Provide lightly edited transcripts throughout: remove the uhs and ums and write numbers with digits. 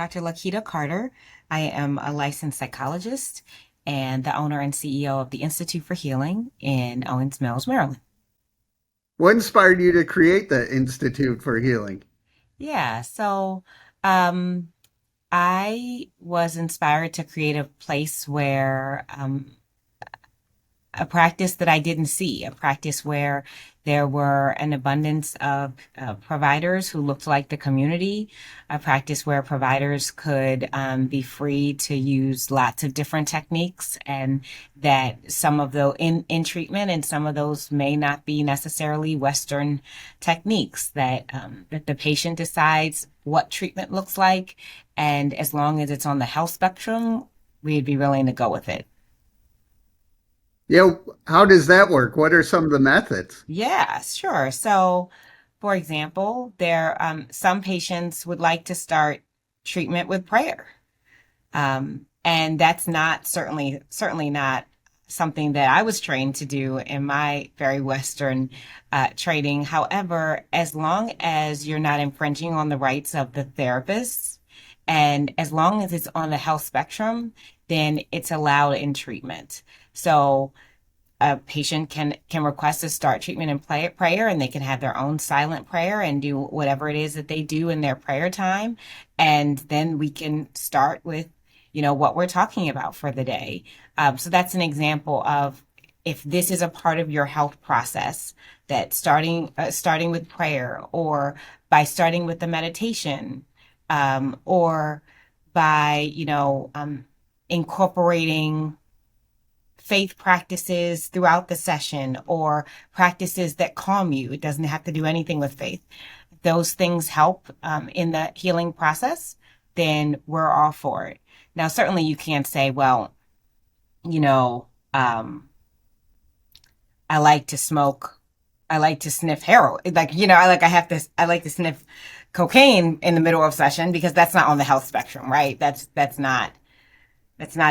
Dr. Lakita Carter. I am a licensed psychologist and the owner and CEO of the Institute for Healing in Owings Mills, Maryland. What inspired you to create the Institute for Healing? Yeah, so um, I was inspired to create a place where a practice that I didn't see, a practice where there were an abundance of providers who looked like the community, a practice where providers could be free to use lots of different techniques, and that some of the in treatment and some of those may not be necessarily Western techniques, that the patient decides what treatment looks like, and as long as it's on the health spectrum, we'd be willing to go with it. Yeah, how does that work? What are some of the methods? Yeah, sure. So, for example, there some patients would like to start treatment with prayer, and that's not certainly not something that I was trained to do in my very Western training. However, as long as you're not infringing on the rights of the therapists, and as long as it's on the health spectrum, then it's allowed in treatment. So a patient can request to start treatment in prayer, and they can have their own silent prayer and do whatever it is that they do in their prayer time, and then we can start with what we're talking about for the day. So that's an example of, if this is a part of your health process, that starting with prayer, or by starting with the meditation, or by incorporating faith practices throughout the session, or practices that calm you. It doesn't have to do anything with faith. If those things help in the healing process, then we're all for it. Now, certainly you can't say, well, you know, um, I like to smoke, I like to sniff heroin. I like to sniff cocaine in the middle of session, because that's not on the health spectrum, right? That's not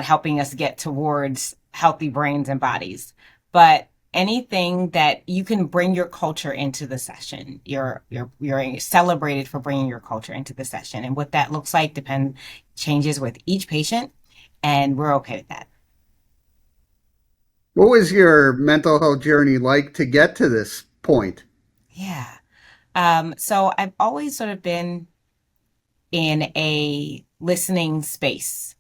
helping us get towards healthy brains and bodies. But anything that you can bring your culture into the session, you're celebrated for bringing your culture into the session, and what that looks like changes with each patient, and we're okay with that. What was your mental health journey like to get to this point? Yeah. So I've always sort of been in a listening space.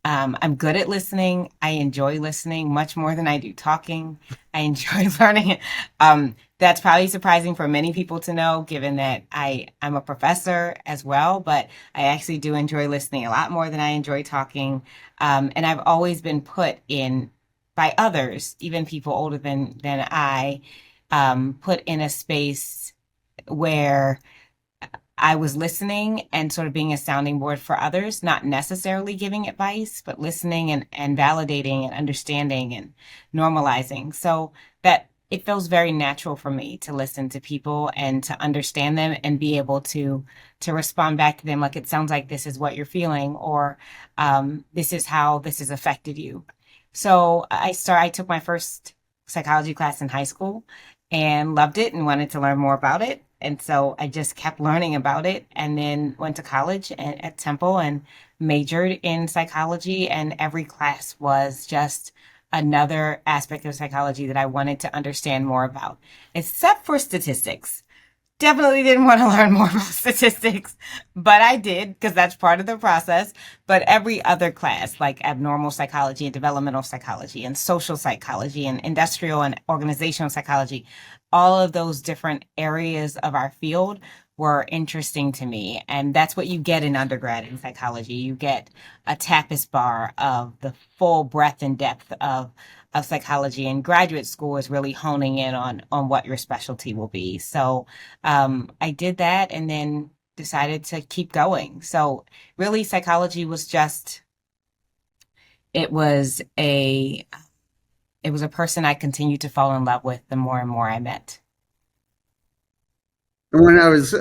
I'm good at listening. I enjoy listening much more than I do talking. I enjoy learning. That's probably surprising for many people to know, given that I'm a professor as well, but I actually do enjoy listening a lot more than I enjoy talking. And I've always been put in by others, even people older than I, put in a space where I was listening and sort of being a sounding board for others, not necessarily giving advice, but listening and validating and understanding and normalizing. So that it feels very natural for me to listen to people and to understand them and be able to respond back to them, like, it sounds like this is what you're feeling, or this is how this has affected you. So I took my first psychology class in high school and loved it and wanted to learn more about it. And so I just kept learning about it, and then went to college at Temple and majored in psychology. And every class was just another aspect of psychology that I wanted to understand more about, except for statistics. Definitely didn't want to learn more about statistics, but I did, because that's part of the process. But every other class, like abnormal psychology and developmental psychology and social psychology and industrial and organizational psychology, all of those different areas of our field were interesting to me. And that's what you get in undergrad in psychology. You get a tapas bar of the full breadth and depth of psychology, and graduate school is really honing in on what your specialty will be. So I did that, and then decided to keep going. So really, psychology was just, it was a it was a person I continued to fall in love with the more and more I met. And when I was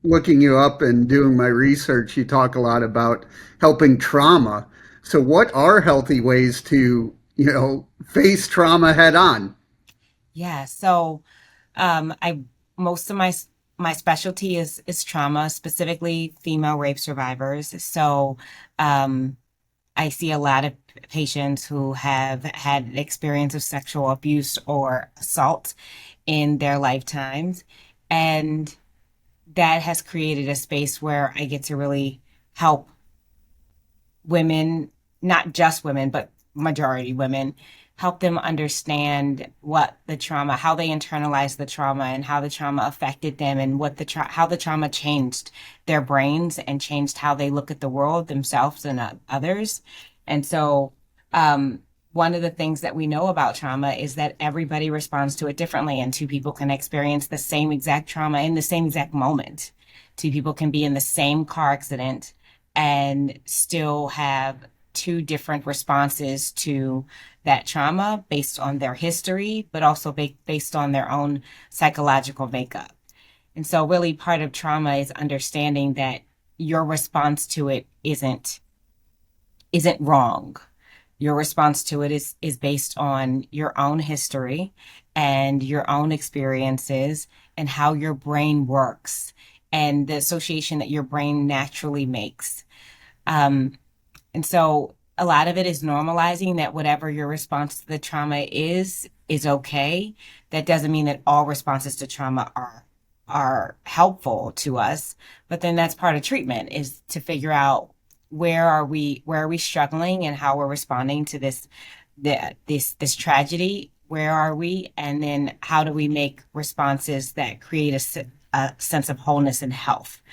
looking you up and doing my research, you talk a lot about helping trauma. So, what are healthy ways to, face trauma head on? Yeah. So I most of my specialty is trauma, specifically female rape survivors. So um, I see a lot of patients who have had an experience of sexual abuse or assault in their lifetimes. And that has created a space where I get to really help women, not just women, but majority women, help them understand what the trauma, how they internalized the trauma and how the trauma affected them and how the trauma changed their brains and changed how they look at the world, themselves and others. And so, um, one of the things that we know about trauma is that everybody responds to it differently, and two people can experience the same exact trauma in the same exact moment. Two people can be in the same car accident and still have two different responses to that trauma based on their history, but also based on their own psychological makeup. And so, really, part of trauma is understanding that your response to it isn't wrong. Your response to it is based on your own history and your own experiences and how your brain works and the association that your brain naturally makes. Um, and so a lot of it is normalizing that whatever your response to the trauma is okay. That doesn't mean that all responses to trauma are helpful to us, but then that's part of treatment is to figure out where are we struggling and how we're responding to this tragedy. Where are we? And then how do we make responses that create a sense of wholeness and health?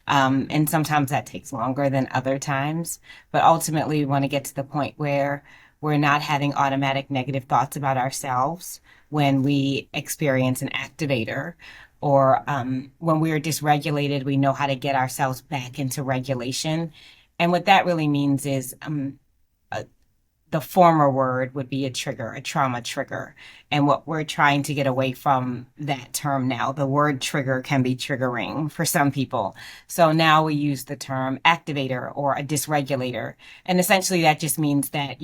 And sometimes that takes longer than other times. But ultimately, we want to get to the point where we're not having automatic negative thoughts about ourselves when we experience an activator or when we're dysregulated, we know how to get ourselves back into regulation. And what that really means is the former word would be a trigger, a trauma trigger. And what we're trying to get away from that term now, the word trigger can be triggering for some people. So now we use the term activator or a dysregulator. And essentially that just means that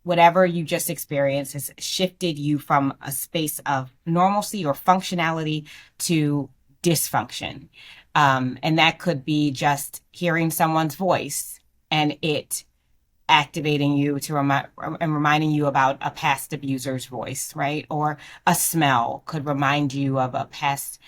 whatever you just experienced has shifted you from a space of normalcy or functionality to dysfunction. And that could be just hearing someone's voice and it activating you to remind and reminding you about a past abuser's voice, right? Or a smell could remind you of a past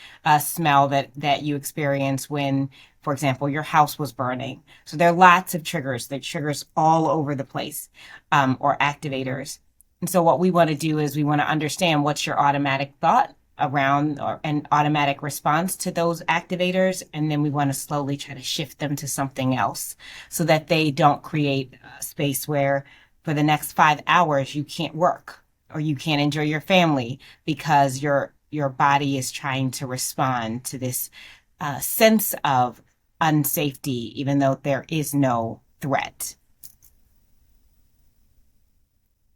smell that you experienced when, for example, your house was burning. So there are lots of triggers. There are triggers all over the place, or activators. And so what we want to do is we want to understand what's your automatic thought around or an automatic response to those activators. And then we want to slowly try to shift them to something else so that they don't create a space where for the next 5 hours you can't work or you can't enjoy your family because your body is trying to respond to this sense of unsafety, even though there is no threat.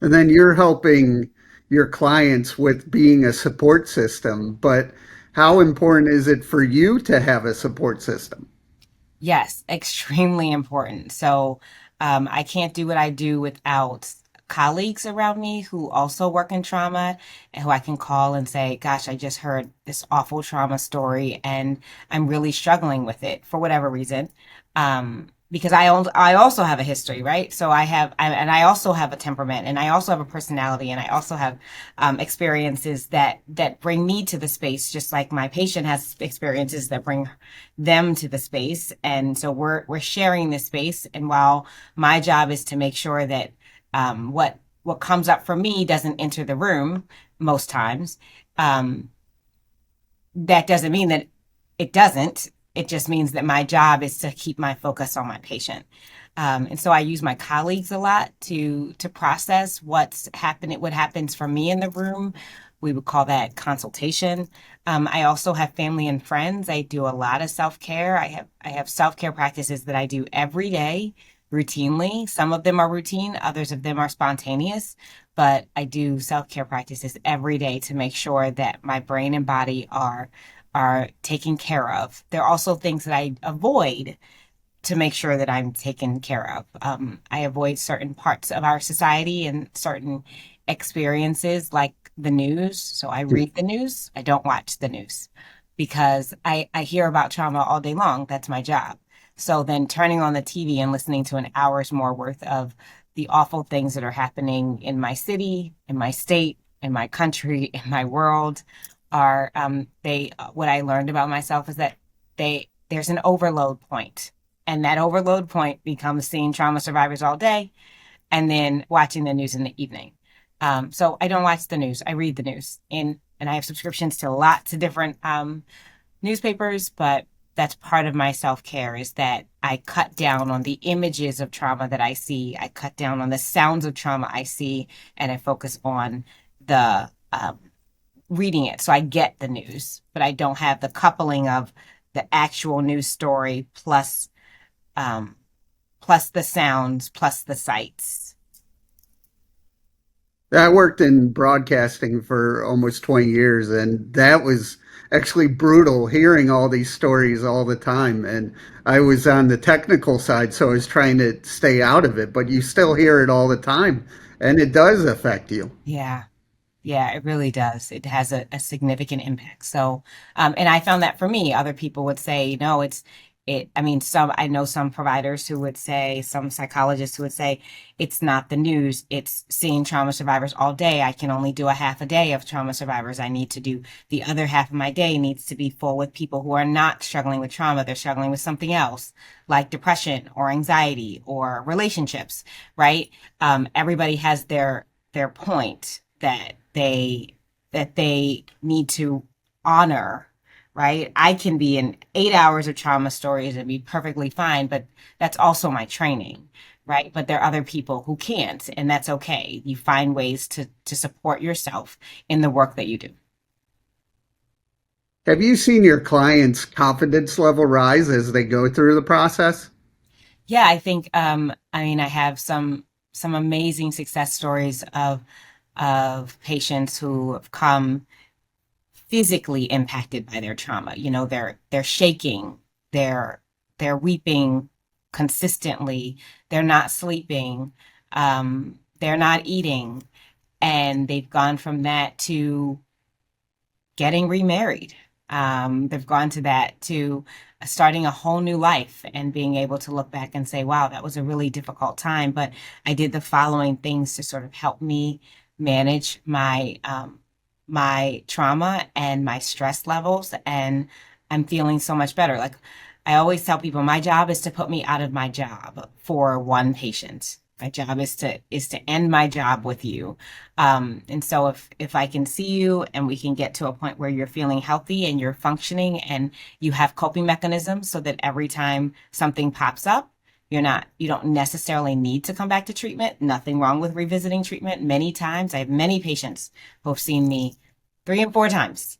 And then you're helping your clients with being a support system. But how important is it for you to have a support system? Yes, extremely important. So I can't do what I do without colleagues around me who also work in trauma and who I can call and say, gosh, I just heard this awful trauma story and I'm really struggling with it for whatever reason. Because I also have a history, right? So and I also have a temperament and I also have a personality and I also have experiences that bring me to the space, just like my patient has experiences that bring them to the space. And so we're sharing this space. And while my job is to make sure that what comes up for me doesn't enter the room most times, um, that doesn't mean that it doesn't. It just means that my job is to keep my focus on my patient. And so I use my colleagues a lot to process what's happening, what happens for me in the room. We would call that consultation. I also have family and friends. I do a lot of self-care. I have self-care practices that I do every day, routinely. Some of them are routine, others of them are spontaneous, but I do self-care practices every day to make sure that my brain and body are taken care of. There are also things that I avoid to make sure that I'm taken care of. I avoid certain parts of our society and certain experiences like the news. So I read the news. I don't watch the news. because I hear about trauma all day long. That's my job. So then turning on the TV and listening to an hour's more worth of the awful things that are happening in my city, in my state, in my country, in my world are they what I learned about myself is that there's an overload point. And that overload point becomes seeing trauma survivors all day and then watching the news in the evening. So I don't watch the news. I read the news, and I have subscriptions to lots of different newspapers. But that's part of my self care is that I cut down on the images of trauma that I see. I cut down on the sounds of trauma I see, and I focus on the reading it. So I get the news, but I don't have the coupling of the actual news story um, plus the sounds plus the sights. I worked in broadcasting for almost 20 years, and that was actually brutal hearing all these stories all the time. And I was on the technical side, so I was trying to stay out of it, but you still hear it all the time, and it does affect you. Yeah. Yeah, it really does. It has a significant impact. So, and I found that for me, other people would say, no, I mean, I know some providers who would say, some psychologists who would say, it's not the news, it's seeing trauma survivors all day. I can only do a half a day of trauma survivors. I need to do the other half of my day needs to be full with people who are not struggling with trauma. They're struggling with something else, like depression or anxiety or relationships, right? Everybody has their point that they need to honor, right? I can be in 8 hours of trauma stories and be perfectly fine, but that's also my training, right? But there are other people who can't, and that's okay. You find ways to support yourself in the work that you do. Have you seen your clients' confidence level rise as they go through the process? Yeah, I think I mean I have some amazing success stories of patients who have come physically impacted by their trauma. You know, they're shaking, they're they're weeping consistently, they're not sleeping, they're not eating, and they've gone from that to getting remarried. They've gone to that to starting a whole new life and being able to look back and say, wow, that was a really difficult time, but I did the following things to sort of help me manage my trauma and my stress levels, and I'm feeling so much better. Like I always tell people, my job is to put me out of my job for one patient. My job is to end my job with you. And so if I can see you and we can get to a point where you're feeling healthy and you're functioning and you have coping mechanisms so that every time something pops up, you don't necessarily need to come back to treatment. Nothing wrong with revisiting treatment. Many times, I have many patients who have seen me 3 and 4 times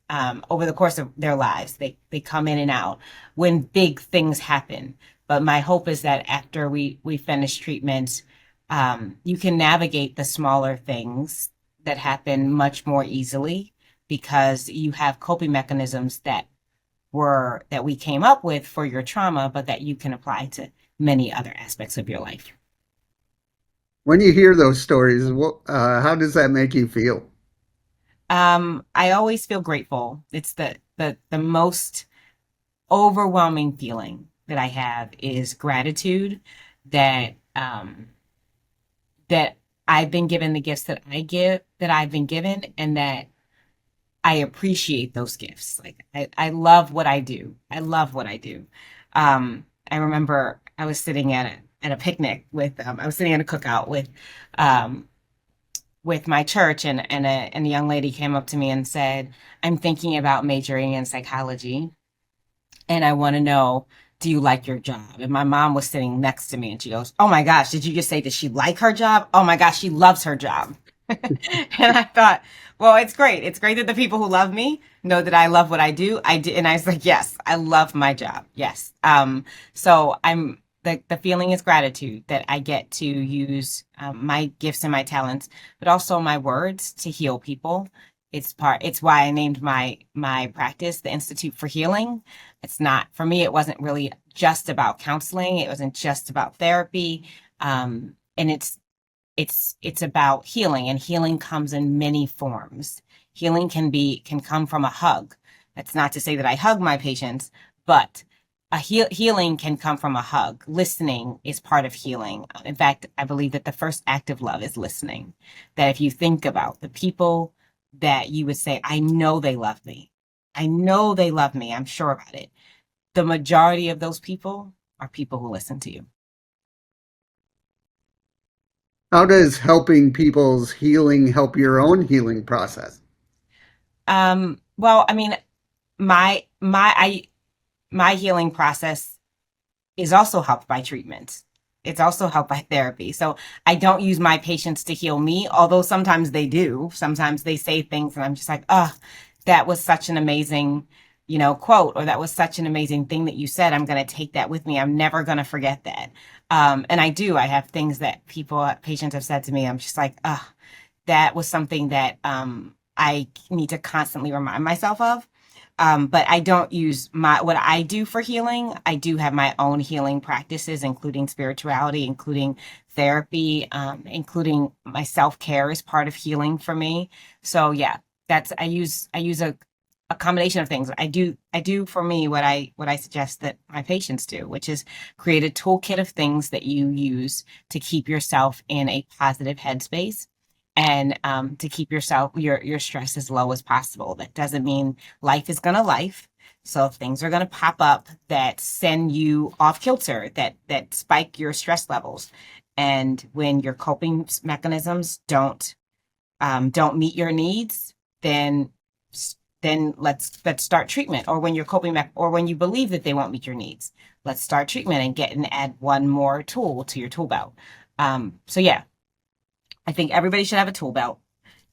over the course of their lives. They come in and out when big things happen. But my hope is that after we finish treatment, you can navigate the smaller things that happen much more easily because you have coping mechanisms that we came up with for your trauma, but that you can apply to many other aspects of your life. When you hear those stories, how does that make you feel? I always feel grateful. It's the most overwhelming feeling that I have is gratitude that that I've been given the gifts that I've been given, and that I appreciate those gifts. Like I love what I do. I love what I do. I remember I was sitting at a picnic I was sitting at a cookout um, with my church, and a young lady came up to me and said, "I'm thinking about majoring in psychology, and I want to know, do you like your job?" And my mom was sitting next to me, and she goes, "Oh my gosh, did you just say, does she like her job? Oh my gosh, she loves her job." And I thought, well, it's great. It's great that the people who love me know that I love what I do. I did, and I was like, yes, I love my job. Yes. So the feeling is gratitude that I get to use my gifts and my talents, but also my words to heal people. It's why I named my practice the Institute for Healing. It's not, for me, it wasn't really just about counseling. It wasn't just about therapy. And it's about healing, and healing comes in many forms. Healing can come from a hug. That's not to say that I hug my patients, but healing can come from a hug. Listening is part of healing. In fact, I believe that the first act of love is listening. That if you think about the people that you would say, I know they love me. I know they love me. I'm sure about it. The majority of those people are people who listen to you. How does helping people's healing help your own healing process? Well, I mean, my my I my healing process is also helped by treatment. It's also helped by therapy. So I don't use my patients to heal me, although sometimes they do. Sometimes they say things and I'm just like, oh, that was such an amazing, quote, or that was such an amazing thing that you said. I'm going to take that with me. I'm never going to forget that. And I do. I have things that patients have said to me. I'm just like, oh, that was something that I need to constantly remind myself of. But I don't use what I do for healing. I do have my own healing practices, including spirituality, including therapy, including my self-care is part of healing for me. So yeah, I use a combination of things. I do for me what I suggest that my patients do, which is create a toolkit of things that you use to keep yourself in a positive headspace and to keep your stress as low as possible. That doesn't mean life is gonna life. So if things are gonna pop up that send you off kilter, that spike your stress levels, and when your coping mechanisms don't meet your needs, then let's start treatment. Or when you're or when you believe that they won't meet your needs, let's start treatment and add one more tool to your tool belt. So yeah, I think everybody should have a tool belt,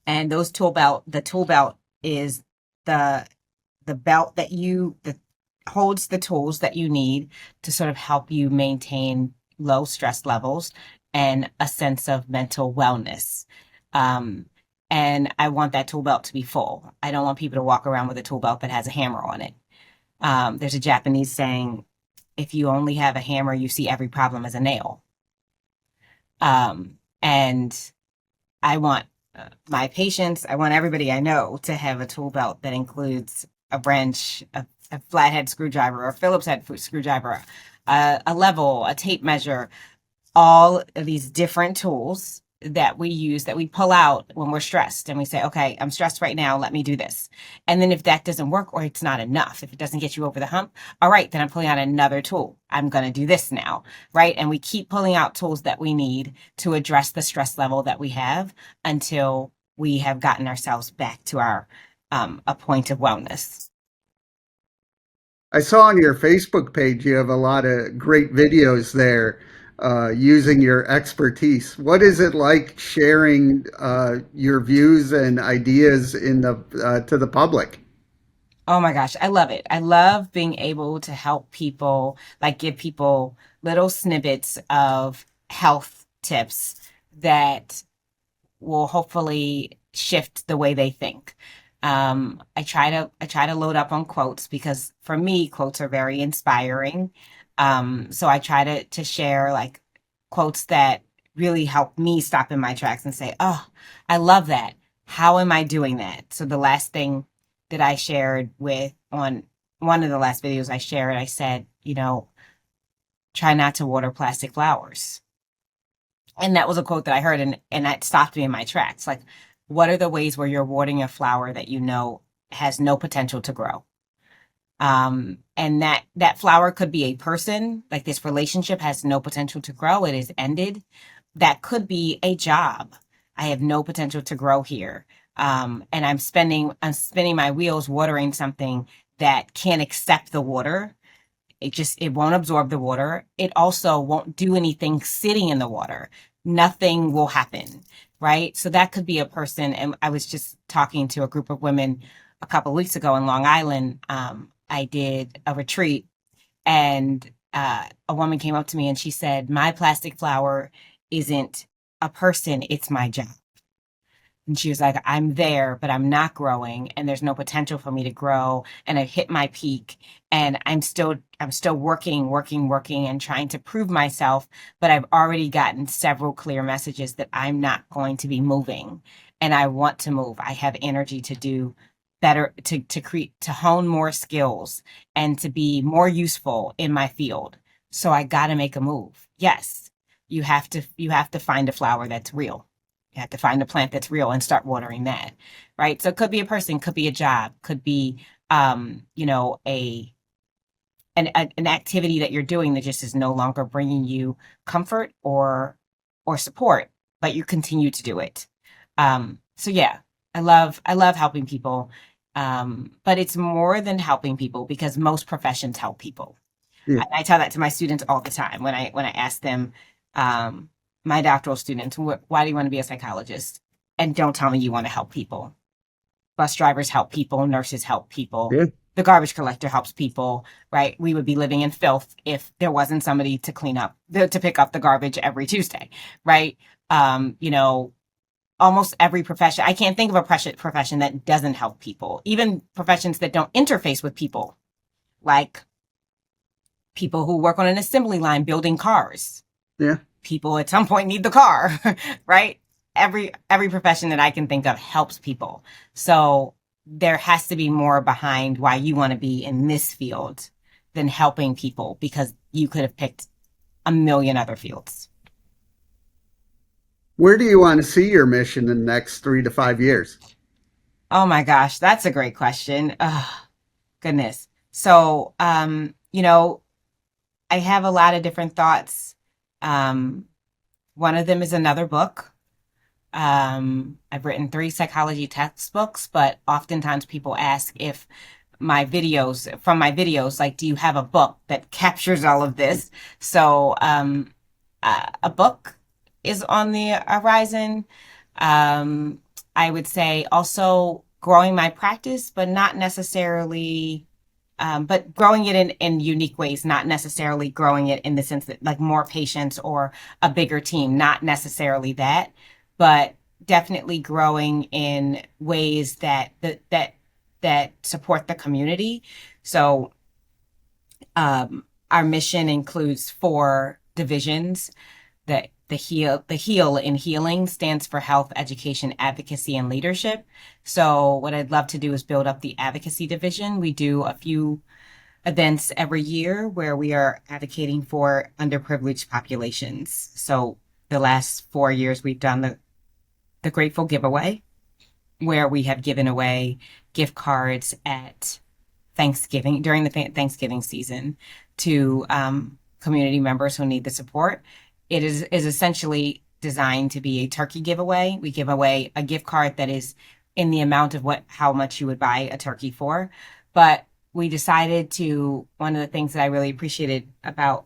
and the tool belt is the belt that holds the tools that you need to sort of help you maintain low stress levels and a sense of mental wellness. Um, and I want that tool belt to be full. I don't want people to walk around with a tool belt that has a hammer on it. There's a Japanese saying, if you only have a hammer, you see every problem as a nail. And I want my patients, I want everybody I know to have a tool belt that includes a wrench, a flathead screwdriver, a Phillips head screwdriver, a level, a tape measure, all of these different tools that we use that we pull out when we're stressed and we say, okay, I'm stressed right now. Let me do this. And then if that doesn't work or it's not enough, if it doesn't get you over the hump, all right, then I'm pulling out another tool. I'm going to do this now. Right. And we keep pulling out tools that we need to address the stress level that we have until we have gotten ourselves back to a point of wellness. I saw on your Facebook page you have a lot of great videos there using your expertise. What is it like sharing your views and ideas in the to the public? Oh my gosh, I love it. I love being able to help people, like give people little snippets of health tips that will hopefully shift the way they think. I try to load up on quotes because for me, quotes are very inspiring. So I try to share like quotes that really help me stop in my tracks and say, "Oh, I love that. How am I doing that?" So the last thing that I shared with on one of the last videos I shared, I said, try not to water plastic flowers. And that was a quote that I heard, and that stopped me in my tracks. Like, what are the ways where you're watering a flower that you know has no potential to grow? And that flower could be a person, like this relationship has no potential to grow. It is ended. That could be a job. I have no potential to grow here. And I'm spinning my wheels watering something that can't accept the water. It won't absorb the water. It also won't do anything sitting in the water. Nothing will happen, right? So that could be a person. And I was just talking to a group of women a couple of weeks ago in Long Island. I did a retreat, and a woman came up to me and she said, "My plastic flower isn't a person, it's my job." And she was like, "I'm there, but I'm not growing, and there's no potential for me to grow. And I've hit my peak, and I'm still working, working, working, and trying to prove myself. But I've already gotten several clear messages that I'm not going to be moving, and I want to move. I have energy to do better to create to hone more skills and to be more useful in my field. So I got to make a move. Yes, you have to find a flower that's real. You have to find a plant that's real and start watering that, right? So it could be a person, could be a job, could be a an activity that you're doing that just is no longer bringing you comfort or support, but you continue to do it. So yeah, I love helping people, but it's more than helping people because most professions help people. Yeah. I tell that to my students all the time when I ask them, um, my doctoral students, why do you want to be a psychologist? And don't tell me you want to help people. Bus drivers help people, nurses help people, Yeah. the garbage collector helps people, right? We would be living in filth if there wasn't somebody to clean up, to pick up the garbage every Tuesday, right? You know, almost every profession, I can't think of a profession that doesn't help people, even professions that don't interface with people, like people who work on an assembly line building cars. Yeah. People at some point need the car, right? Every profession that I can think of helps people. So there has to be more behind why you want to be in this field than helping people because you could have picked a million other fields. Where do you want to see your mission in the next 3 to 5 years? Oh my gosh, that's a great question. Oh, goodness. So, I have a lot of different thoughts. Um, One of them is another book. I've written 3 psychology textbooks, but oftentimes people ask if from my videos, like, do you have a book that captures all of this? So, a book is on the horizon. Um, I would say also growing my practice, but not necessarily but growing it in unique ways, not necessarily growing it in the sense that like more patients or a bigger team, not necessarily that, but definitely growing in ways that support the community. So our mission includes 4 divisions. The heal in healing stands for health, education, advocacy, and leadership. So what I'd love to do is build up the advocacy division. We do a few events every year where we are advocating for underprivileged populations. So the last 4 years we've done the Grateful Giveaway, where we have given away gift cards at Thanksgiving during the Thanksgiving season to community members who need the support. It is essentially designed to be a turkey giveaway. We give away a gift card that is in the amount of how much you would buy a turkey for. But we decided to, one of the things that I really appreciated about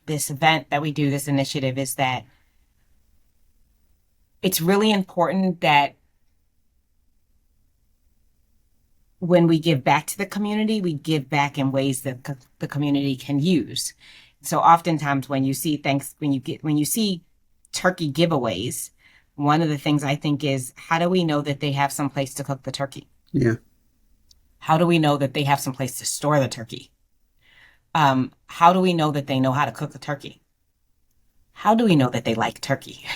this event that we do, this initiative, is that it's really important that when we give back to the community, we give back in ways that the community can use. So oftentimes when you see turkey giveaways, one of the things I think is, how do we know that they have some place to cook the turkey? Yeah. How do we know that they have some place to store the turkey? How do we know that they know how to cook a turkey? How do we know that they like turkey?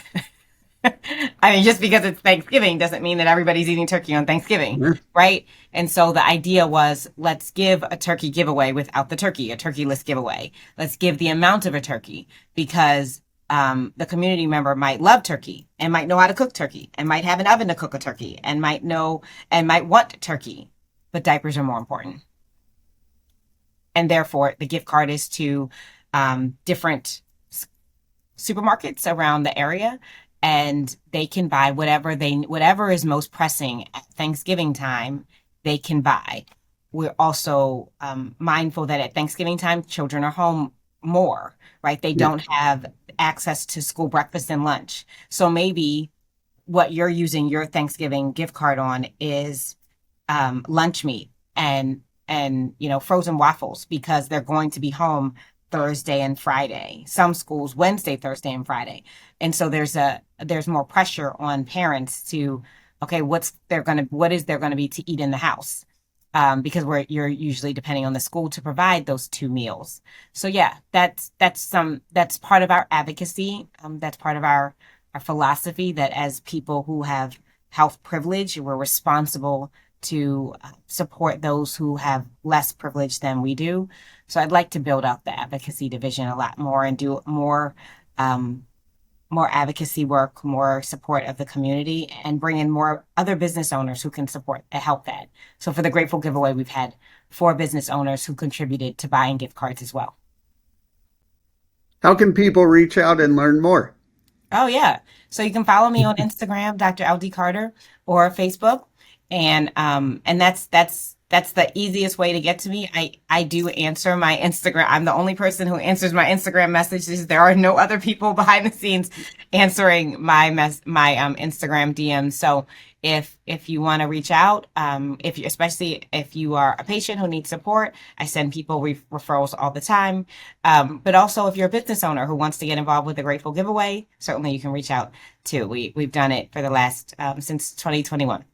I mean, just because it's Thanksgiving doesn't mean that everybody's eating turkey on Thanksgiving, Yeah. right? And so the idea was, let's give a turkey giveaway without the turkey, a turkey-less giveaway. Let's give the amount of a turkey because the community member might love turkey and might know how to cook turkey and might have an oven to cook a turkey and might know and might want turkey, but diapers are more important. And therefore, the gift card is to different supermarkets around the area, and they can buy whatever is most pressing at Thanksgiving time. They can buy. We're also mindful that at Thanksgiving time, children are home more, right? They Yeah. don't have access to school breakfast and lunch. So maybe what you're using your Thanksgiving gift card on is lunch meat and frozen waffles because they're going to be home Thursday and Friday. Some schools Wednesday, Thursday, and Friday. And so there's more pressure on parents to, okay, what is there gonna be to eat in the house? Because you're usually depending on the school to provide those 2 meals. So yeah, that's part of our advocacy. That's part of our philosophy that as people who have health privilege, we're responsible to support those who have less privilege than we do. So I'd like to build out the advocacy division a lot more and do um, more advocacy work, more support of the community, and bring in more other business owners who can support and help that. So for the Grateful giveaway, we've had 4 business owners who contributed to buying gift cards as well. How can people reach out and learn more? Oh yeah. So you can follow me on Instagram, Dr. LD Carter, or Facebook. And that's the easiest way to get to me. I do answer my Instagram. I'm the only person who answers my Instagram messages. There are no other people behind the scenes answering my Instagram DMs. So if you want to reach out, if you especially if you are a patient who needs support, I send people referrals all the time. But also, if you're a business owner who wants to get involved with the Grateful giveaway, certainly you can reach out too. We've done it for the last since 2021.